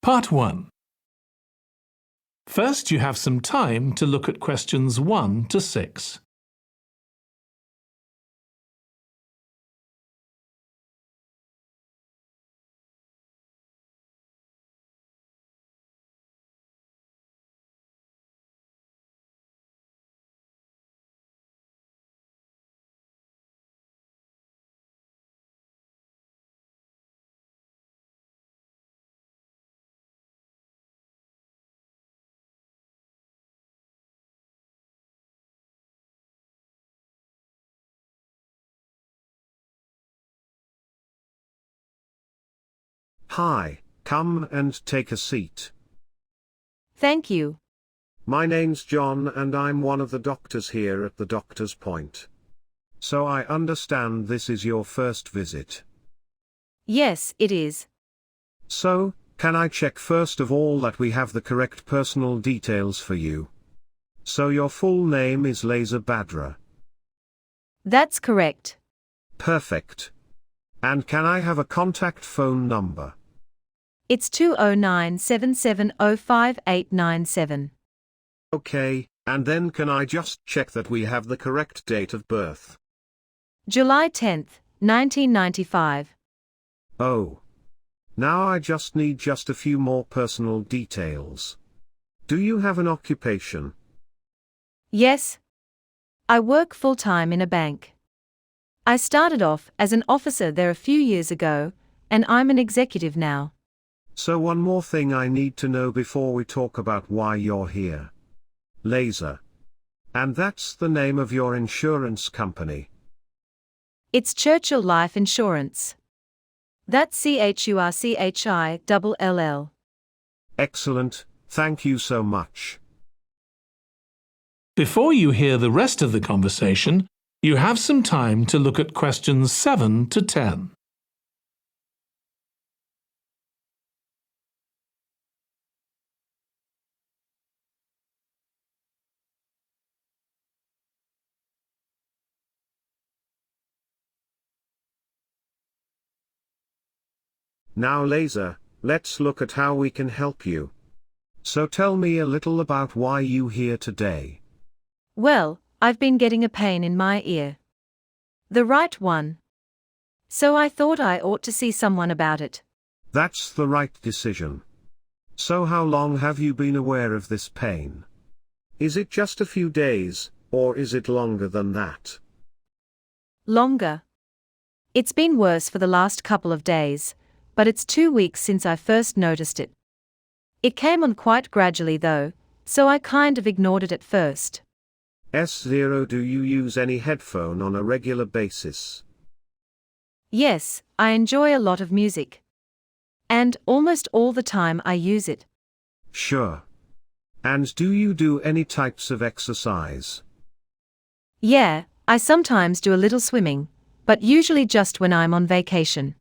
Part 1. First, you have some time to look at questions 1 to 6. Hi, come and take a seat. Thank you. My name's John and I'm one of the doctors here at the Doctor's Point. So I understand this is your first visit. Yes, it is. So, can I check first of all that we have the correct personal details for you? So your full name is Laser Badra. That's correct. Perfect. And can I have a contact phone number? It's 209-7705-897. Okay, and then can I just check that we have the correct date of birth? July 10th, 1995. Oh. Now I just need a few more personal details. Do you have an occupation? Yes. I work full-time in a bank. I started off as an officer there a few years ago, and I'm an executive now. So one more thing I need to know before we talk about why you're here. Laser. And that's the name of your insurance company. It's Churchill Life Insurance. That's CHURCHILL. Excellent, thank you so much. Before you hear the rest of the conversation, you have some time to look at questions 7 to 10. Now Laser, let's look at how we can help you. So tell me a little about why you here today. Well, I've been getting a pain in my ear. The right one. So I thought I ought to see someone about it. That's the right decision. So how long have you been aware of this pain? Is it just a few days, or is it longer than that? Longer. It's been worse for the last couple of days, but it's 2 weeks since I first noticed it. It came on quite gradually though, so I kind of ignored it at first. S0 Do you use any headphone on a regular basis? Yes, I enjoy a lot of music. And almost all the time I use it. Sure. And do you do any types of exercise? Yeah, I sometimes do a little swimming, but usually just when I'm on vacation.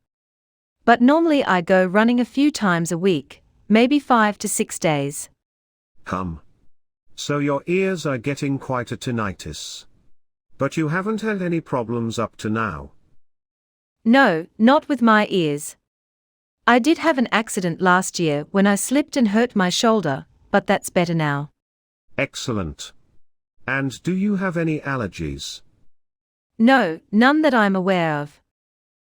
But normally I go running a few times a week, maybe 5 to 6 days. So your ears are getting quite a tinnitus. But you haven't had any problems up to now? No, not with my ears. I did have an accident last year when I slipped and hurt my shoulder, but that's better now. Excellent. And do you have any allergies? No, none that I'm aware of.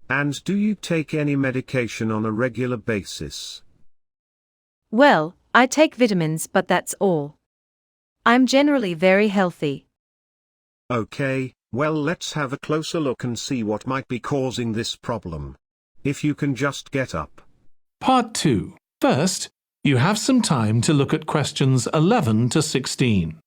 And do you take any medication on a regular basis? Well, I take vitamins but that's all. I'm generally very healthy. Okay, well let's have a closer look and see what might be causing this problem. If you can just get up. Part 2. First, you have some time to look at questions 11 to 16.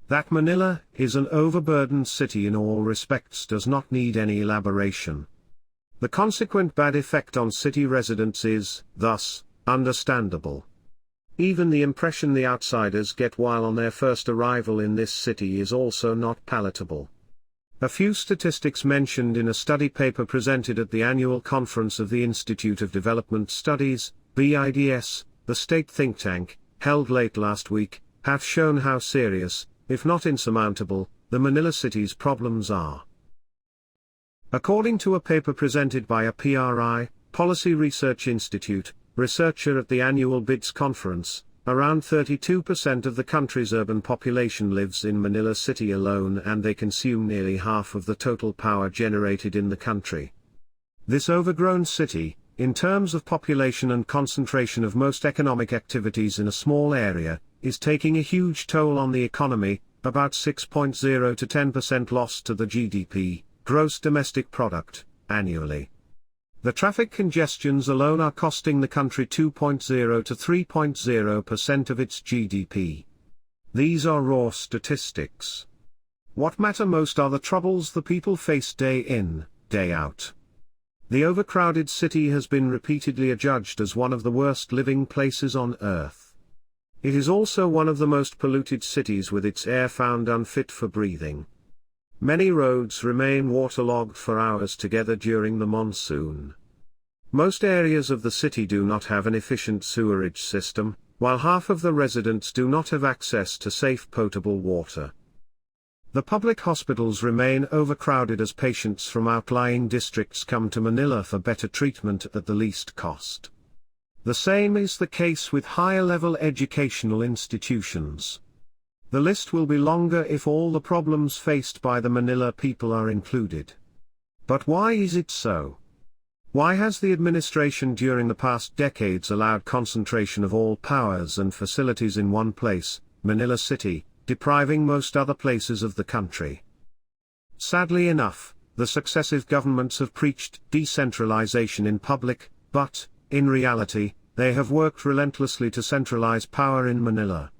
That Manila is an overburdened city in all respects does not need any elaboration. The consequent bad effect on city residents is, thus, understandable. Even the impression the outsiders get while on their first arrival in this city is also not palatable. A few statistics mentioned in a study paper presented at the annual conference of the Institute of Development Studies, BIDS, the state think tank, held late last week, have shown how serious, if not insurmountable, the Manila city's problems are. According to a paper presented by a PRI, Policy Research Institute, researcher at the annual BIDS conference, around 32% of the country's urban population lives in Manila City alone, and they consume nearly half of the total power generated in the country. This overgrown city, in terms of population and concentration of most economic activities in a small area, is taking a huge toll on the economy, about 6.0 to 10% loss to the GDP, gross domestic product, annually. The traffic congestions alone are costing the country 2.0 to 3.0% of its GDP. These are raw statistics. What matter most are the troubles the people face day in, day out. The overcrowded city has been repeatedly adjudged as one of the worst living places on earth. It is also one of the most polluted cities, with its air found unfit for breathing. Many roads remain waterlogged for hours together during the monsoon. Most areas of the city do not have an efficient sewerage system, while half of the residents do not have access to safe potable water. The public hospitals remain overcrowded as patients from outlying districts come to Manila for better treatment at the least cost. The same is the case with higher-level educational institutions. The list will be longer if all the problems faced by the Manila people are included. But why is it so? Why has the administration during the past decades allowed concentration of all powers and facilities in one place, Manila City, depriving most other places of the country? Sadly enough, the successive governments have preached decentralization in public, but, in reality, they have worked relentlessly to centralize power in Manila.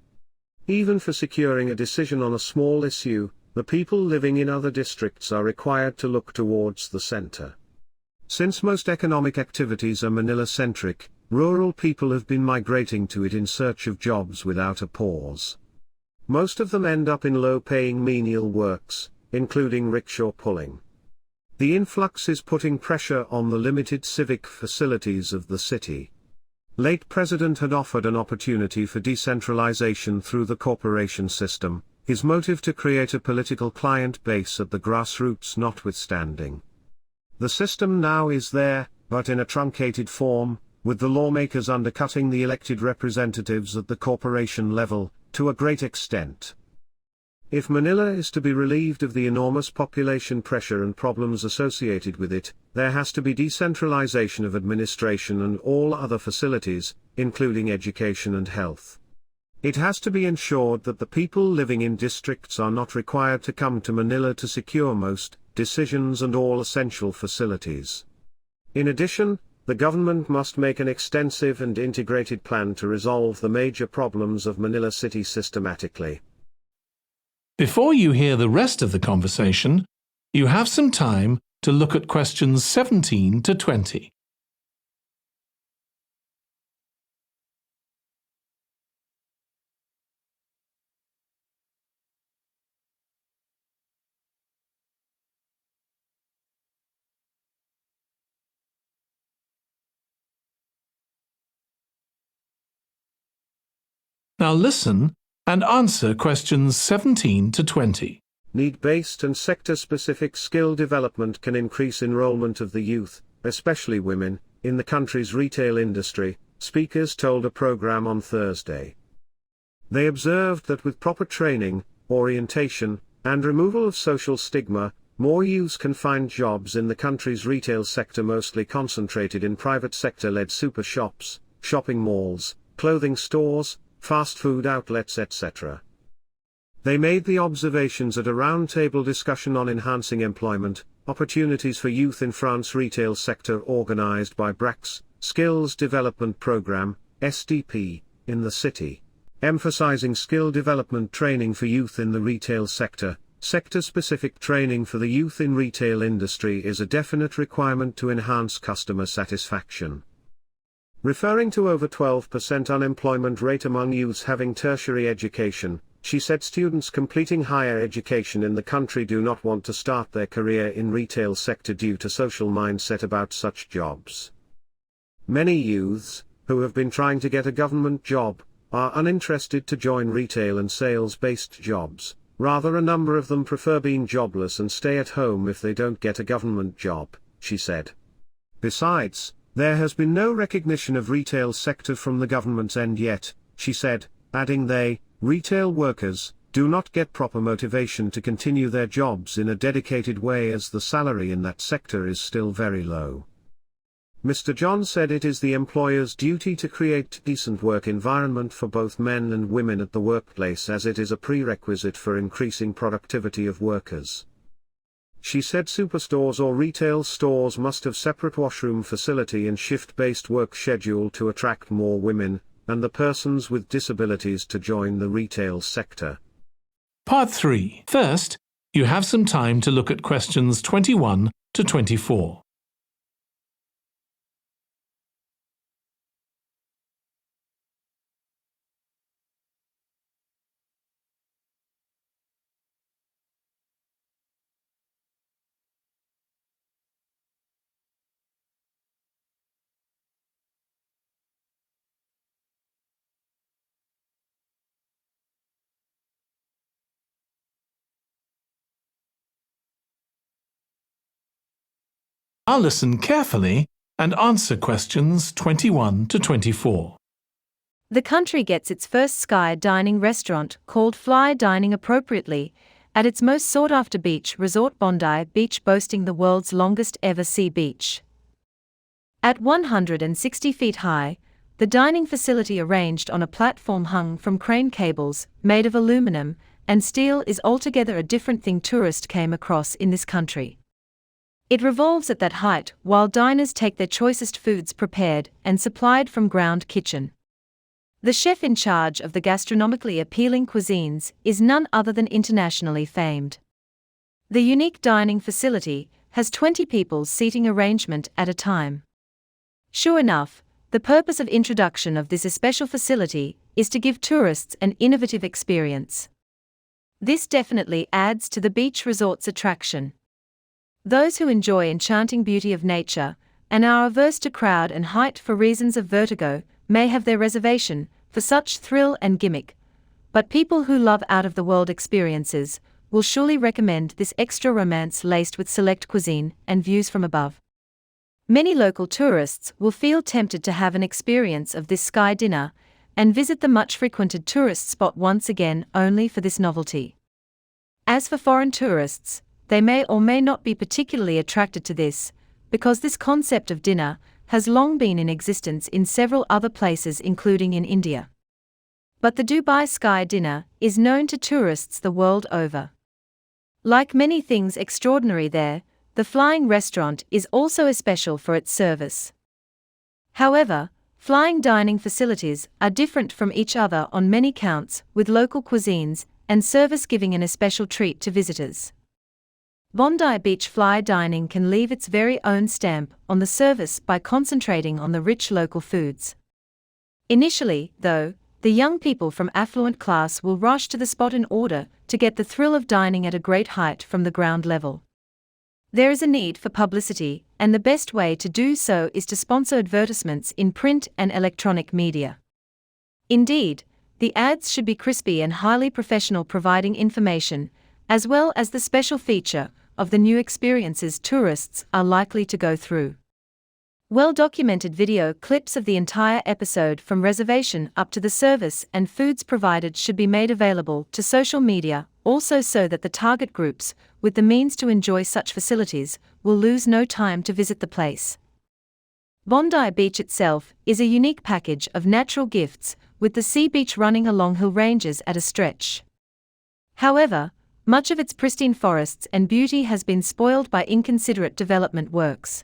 Even for securing a decision on a small issue, the people living in other districts are required to look towards the center. Since most economic activities are Manila-centric, rural people have been migrating to it in search of jobs without a pause. Most of them end up in low-paying menial works, including rickshaw pulling. The influx is putting pressure on the limited civic facilities of the city. Late President had offered an opportunity for decentralization through the corporation system, his motive to create a political client base at the grassroots notwithstanding. The system now is there, but in a truncated form, with the lawmakers undercutting the elected representatives at the corporation level, to a great extent. If Manila is to be relieved of the enormous population pressure and problems associated with it, there has to be decentralization of administration and all other facilities, including education and health. It has to be ensured that the people living in districts are not required to come to Manila to secure most decisions and all essential facilities. In addition, the government must make an extensive and integrated plan to resolve the major problems of Manila City systematically. Before you hear the rest of the conversation, you have some time to look at questions 17 to 20. Now listen and answer questions 17 to 20. Need-based and sector-specific skill development can increase enrollment of the youth, especially women, in the country's retail industry, speakers told a program on Thursday. They observed that with proper training, orientation, and removal of social stigma, more youths can find jobs in the country's retail sector, mostly concentrated in private sector-led super shops, shopping malls, clothing stores, fast food outlets, etc. They made the observations at a roundtable discussion on enhancing employment opportunities for youth in France retail sector organized by BRAC's Skills Development Program, SDP, in the city. emphasizing skill development training for youth in the retail sector. Sector-specific training for the youth in retail industry is a definite requirement to enhance customer satisfaction. Referring to over 12% unemployment rate among youths having tertiary education, she said students completing higher education in the country do not want to start their career in retail sector due to social mindset about such jobs. Many youths, who have been trying to get a government job, are uninterested to join retail and sales-based jobs. Rather, a number of them prefer being jobless and stay at home if they don't get a government job, she said. Besides, there has been no recognition of retail sector from the government's end yet, she said, adding retail workers, do not get proper motivation to continue their jobs in a dedicated way as the salary in that sector is still very low. Mr. John said it is the employer's duty to create decent work environment for both men and women at the workplace as it is a prerequisite for increasing productivity of workers. She said superstores or retail stores must have separate washroom facility and shift-based work schedule to attract more women, and the persons with disabilities to join the retail sector. Part 3. First, you have some time to look at questions 21 to 24. Now listen carefully and answer questions 21 to 24. The country gets its first sky dining restaurant, called Fly Dining appropriately, at its most sought-after beach resort Bondi Beach, boasting the world's longest ever sea beach. At 160 feet high, the dining facility arranged on a platform hung from crane cables, made of aluminum and steel, is altogether a different thing tourists came across in this country. It revolves at that height while diners take their choicest foods prepared and supplied from ground kitchen. The chef in charge of the gastronomically appealing cuisines is none other than internationally famed. The unique dining facility has 20 people's seating arrangement at a time. Sure enough, the purpose of introduction of this special facility is to give tourists an innovative experience. This definitely adds to the beach resort's attraction. Those who enjoy enchanting beauty of nature, and are averse to crowd and height for reasons of vertigo, may have their reservation for such thrill and gimmick, but people who love out-of-the-world experiences will surely recommend this extra romance laced with select cuisine and views from above. Many local tourists will feel tempted to have an experience of this sky dinner and visit the much-frequented tourist spot once again only for this novelty. As for foreign tourists, they may or may not be particularly attracted to this, because this concept of dinner has long been in existence in several other places including in India. But the Dubai Sky Dinner is known to tourists the world over. Like many things extraordinary there, the flying restaurant is also especial for its service. However, flying dining facilities are different from each other on many counts, with local cuisines and service giving an especial treat to visitors. Bondi Beach Fly Dining can leave its very own stamp on the service by concentrating on the rich local foods. Initially, though, the young people from affluent class will rush to the spot in order to get the thrill of dining at a great height from the ground level. There is a need for publicity, and the best way to do so is to sponsor advertisements in print and electronic media. Indeed, the ads should be crispy and highly professional, providing information, as well as the special feature of the new experiences tourists are likely to go through. Well-documented video clips of the entire episode from reservation up to the service and foods provided should be made available to social media, also so that the target groups, with the means to enjoy such facilities, will lose no time to visit the place. Bondi Beach itself is a unique package of natural gifts, with the sea beach running along hill ranges at a stretch. However, much of its pristine forests and beauty has been spoiled by inconsiderate development works.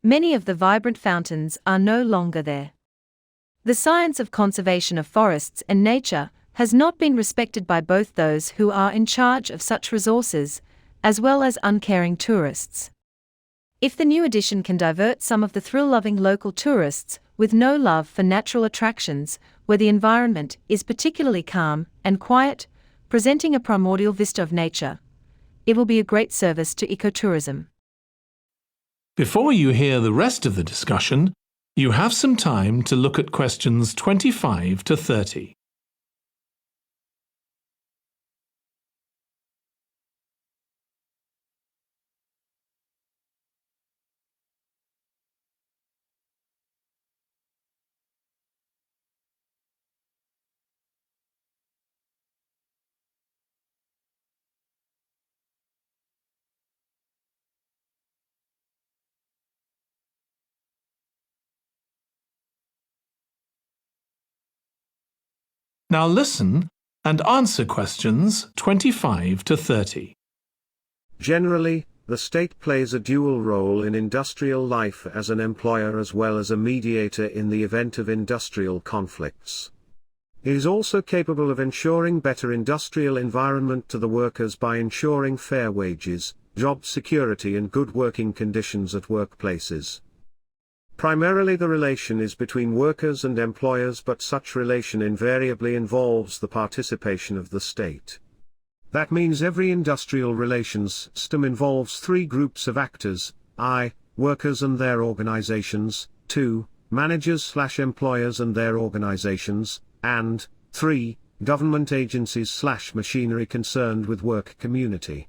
Many of the vibrant fountains are no longer there. The science of conservation of forests and nature has not been respected by both those who are in charge of such resources, as well as uncaring tourists. If the new edition can divert some of the thrill-loving local tourists with no love for natural attractions, where the environment is particularly calm and quiet, presenting a primordial vista of nature, it will be a great service to ecotourism. Before you hear the rest of the discussion, you have some time to look at questions 25 to 30. Now listen and answer questions 25 to 30. Generally, the state plays a dual role in industrial life as an employer as well as a mediator in the event of industrial conflicts. It is also capable of ensuring better industrial environment to the workers by ensuring fair wages, job security and good working conditions at workplaces. Primarily the relation is between workers and employers, but such relation invariably involves the participation of the state. That means every industrial relations system involves three groups of actors: I, workers and their organizations; 2, managers/employers and their organizations; and 3, government agencies/machinery concerned with work community.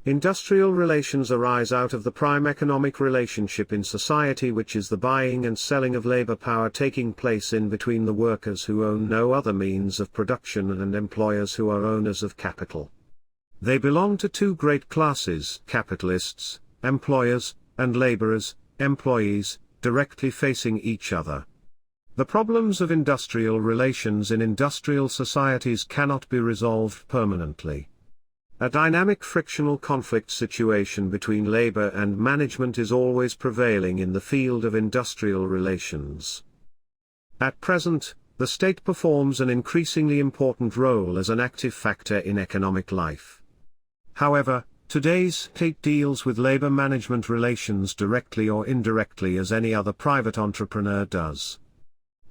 Industrial relations arise out of the prime economic relationship in society, which is the buying and selling of labor power taking place in between the workers who own no other means of production and employers who are owners of capital. They belong to two great classes: capitalists, employers, and laborers, employees, directly facing each other. The problems of industrial relations in industrial societies cannot be resolved permanently. A dynamic frictional conflict situation between labor and management is always prevailing in the field of industrial relations. At present, the state performs an increasingly important role as an active factor in economic life. However, today's state deals with labor management relations directly or indirectly as any other private entrepreneur does.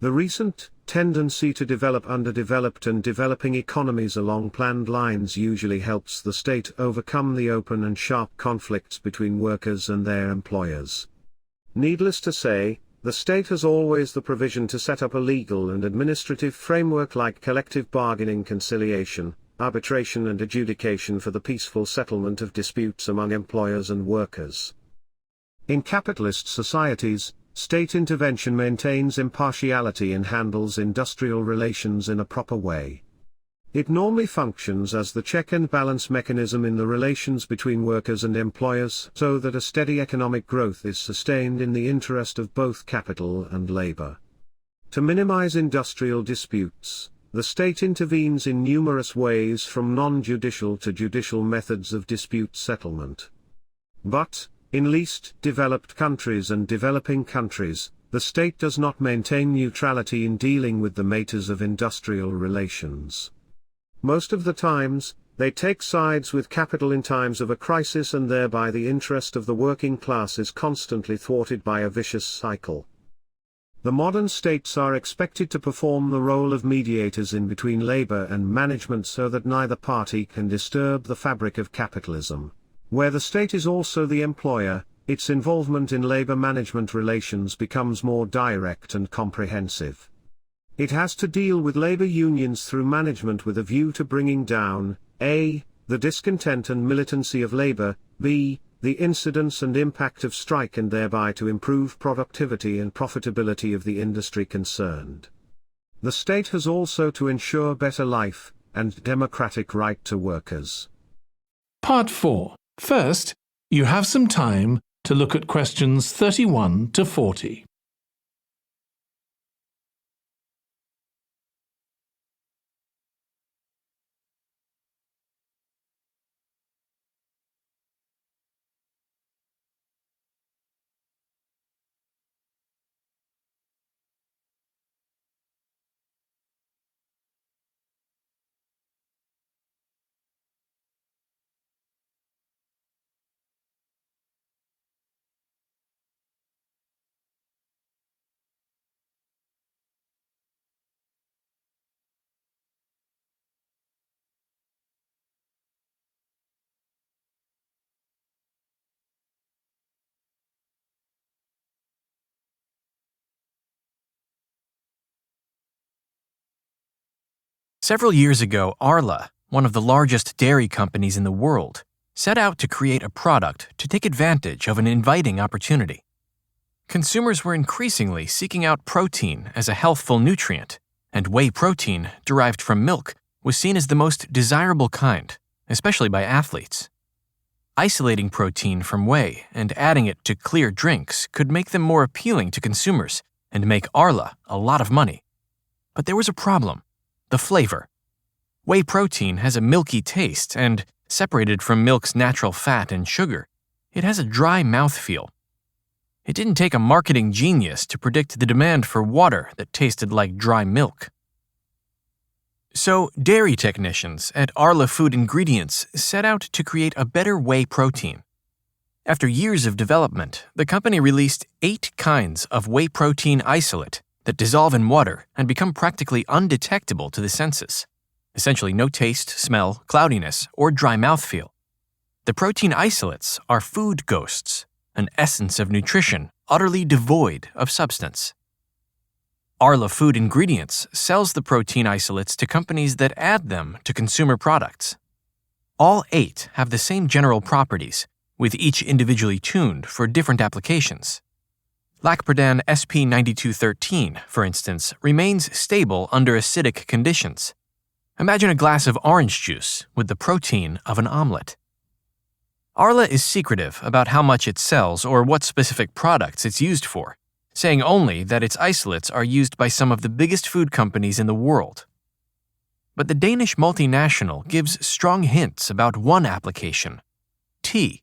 The recent tendency to develop underdeveloped and developing economies along planned lines usually helps the state overcome the open and sharp conflicts between workers and their employers. Needless to say, the state has always the provision to set up a legal and administrative framework like collective bargaining, conciliation, arbitration and adjudication for the peaceful settlement of disputes among employers and workers. In capitalist societies, state intervention maintains impartiality and handles industrial relations in a proper way. It normally functions as the check and balance mechanism in the relations between workers and employers, so that a steady economic growth is sustained in the interest of both capital and labor. To minimize industrial disputes, the state intervenes in numerous ways, from non-judicial to judicial methods of dispute settlement. But, in least developed countries and developing countries, the state does not maintain neutrality in dealing with the matters of industrial relations. Most of the times, they take sides with capital in times of a crisis, and thereby the interest of the working class is constantly thwarted by a vicious cycle. The modern states are expected to perform the role of mediators in between labor and management so that neither party can disturb the fabric of capitalism. Where the state is also the employer, its involvement in labor management relations becomes more direct and comprehensive. It has to deal with labor unions through management with a view to bringing down a. the discontent and militancy of labor, b. the incidence and impact of strike, and thereby to improve productivity and profitability of the industry concerned. The state has also to ensure better life and democratic right to workers. Part 4. First, you have some time to look at questions 31 to 40. Several years ago, Arla, one of the largest dairy companies in the world, set out to create a product to take advantage of an inviting opportunity. Consumers were increasingly seeking out protein as a healthful nutrient, and whey protein derived from milk was seen as the most desirable kind, especially by athletes. Isolating protein from whey and adding it to clear drinks could make them more appealing to consumers and make Arla a lot of money. But there was a problem: the flavor. Whey protein has a milky taste and, separated from milk's natural fat and sugar, it has a dry mouthfeel. It didn't take a marketing genius to predict the demand for water that tasted like dry milk. So, dairy technicians at Arla Food Ingredients set out to create a better whey protein. After years of development, the company released 8 kinds of whey protein isolate that dissolve in water and become practically undetectable to the senses. Essentially no taste, smell, cloudiness, or dry mouthfeel. The protein isolates are food ghosts, an essence of nutrition utterly devoid of substance. Arla Food Ingredients sells the protein isolates to companies that add them to consumer products. All 8 have the same general properties, with each individually tuned for different applications. Lacperdan SP9213, for instance, remains stable under acidic conditions. Imagine a glass of orange juice with the protein of an omelet. Arla is secretive about how much it sells or what specific products it's used for, saying only that its isolates are used by some of the biggest food companies in the world. But the Danish multinational gives strong hints about one application: tea,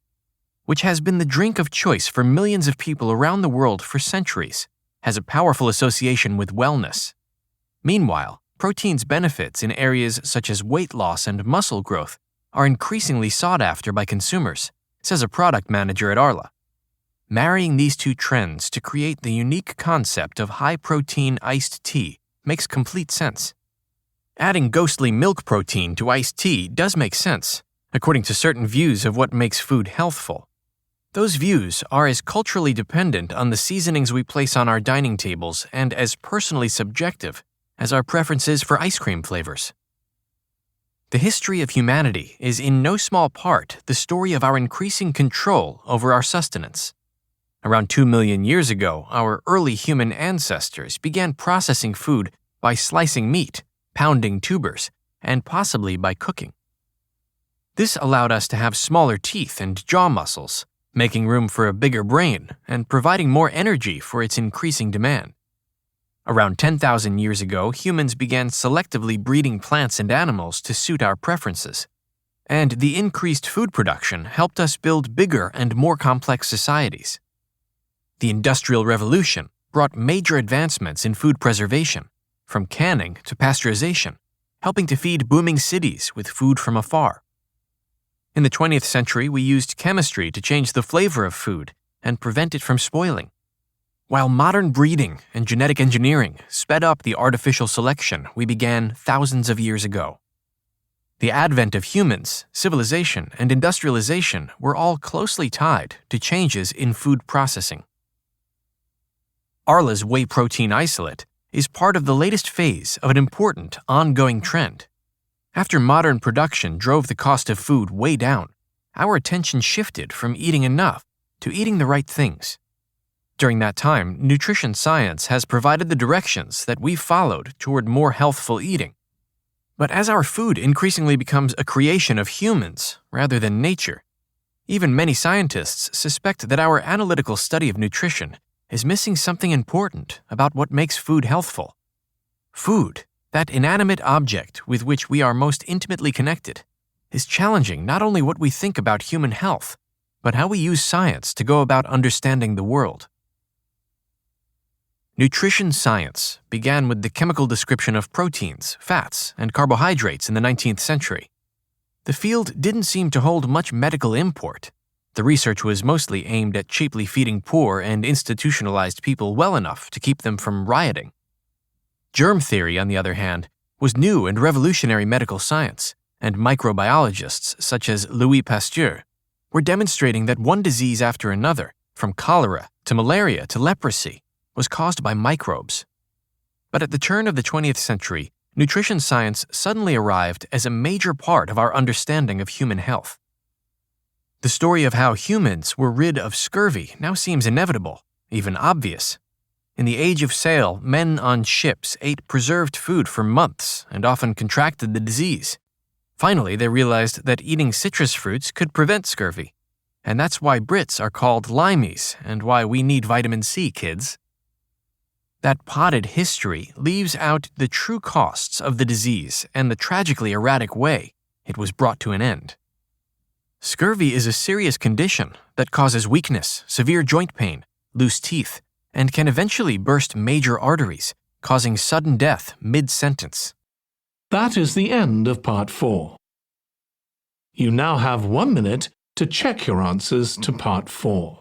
which has been the drink of choice for millions of people around the world for centuries, has a powerful association with wellness. Meanwhile, protein's benefits in areas such as weight loss and muscle growth are increasingly sought after by consumers, says a product manager at Arla. Marrying these two trends to create the unique concept of high-protein iced tea makes complete sense. Adding ghostly milk protein to iced tea does make sense, according to certain views of what makes food healthful. Those views are as culturally dependent on the seasonings we place on our dining tables and as personally subjective as our preferences for ice cream flavors. The history of humanity is in no small part the story of our increasing control over our sustenance. Around 2 million years ago, our early human ancestors began processing food by slicing meat, pounding tubers, and possibly by cooking. This allowed us to have smaller teeth and jaw muscles, making room for a bigger brain and providing more energy for its increasing demand. Around 10,000 years ago, humans began selectively breeding plants and animals to suit our preferences. And the increased food production helped us build bigger and more complex societies. The Industrial Revolution brought major advancements in food preservation, from canning to pasteurization, helping to feed booming cities with food from afar. In the 20th century, we used chemistry to change the flavor of food and prevent it from spoiling. While modern breeding and genetic engineering sped up the artificial selection we began thousands of years ago. The advent of humans, civilization, and industrialization were all closely tied to changes in food processing. Arla's whey protein isolate is part of the latest phase of an important ongoing trend. After modern production drove the cost of food way down, our attention shifted from eating enough to eating the right things. During that time, nutrition science has provided the directions that we've followed toward more healthful eating. But as our food increasingly becomes a creation of humans rather than nature, even many scientists suspect that our analytical study of nutrition is missing something important about what makes food healthful. Food, that inanimate object with which we are most intimately connected, is challenging not only what we think about human health, but how we use science to go about understanding the world. Nutrition science began with the chemical description of proteins, fats, and carbohydrates in the 19th century. The field didn't seem to hold much medical import. The research was mostly aimed at cheaply feeding poor and institutionalized people well enough to keep them from rioting. Germ theory, on the other hand, was new and revolutionary medical science, and microbiologists such as Louis Pasteur were demonstrating that one disease after another, from cholera to malaria to leprosy, was caused by microbes. But at the turn of the 20th century, nutrition science suddenly arrived as a major part of our understanding of human health. The story of how humans were rid of scurvy now seems inevitable, even obvious. In the age of sail, men on ships ate preserved food for months and often contracted the disease. Finally, they realized that eating citrus fruits could prevent scurvy. And that's why Brits are called limeys and why we need vitamin C, kids. That potted history leaves out the true costs of the disease and the tragically erratic way it was brought to an end. Scurvy is a serious condition that causes weakness, severe joint pain, loose teeth, and can eventually burst major arteries, causing sudden death mid-sentence. That is the end of part 4. You now have 1 minute to check your answers to part 4.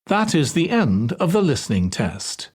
That is the end of the listening test.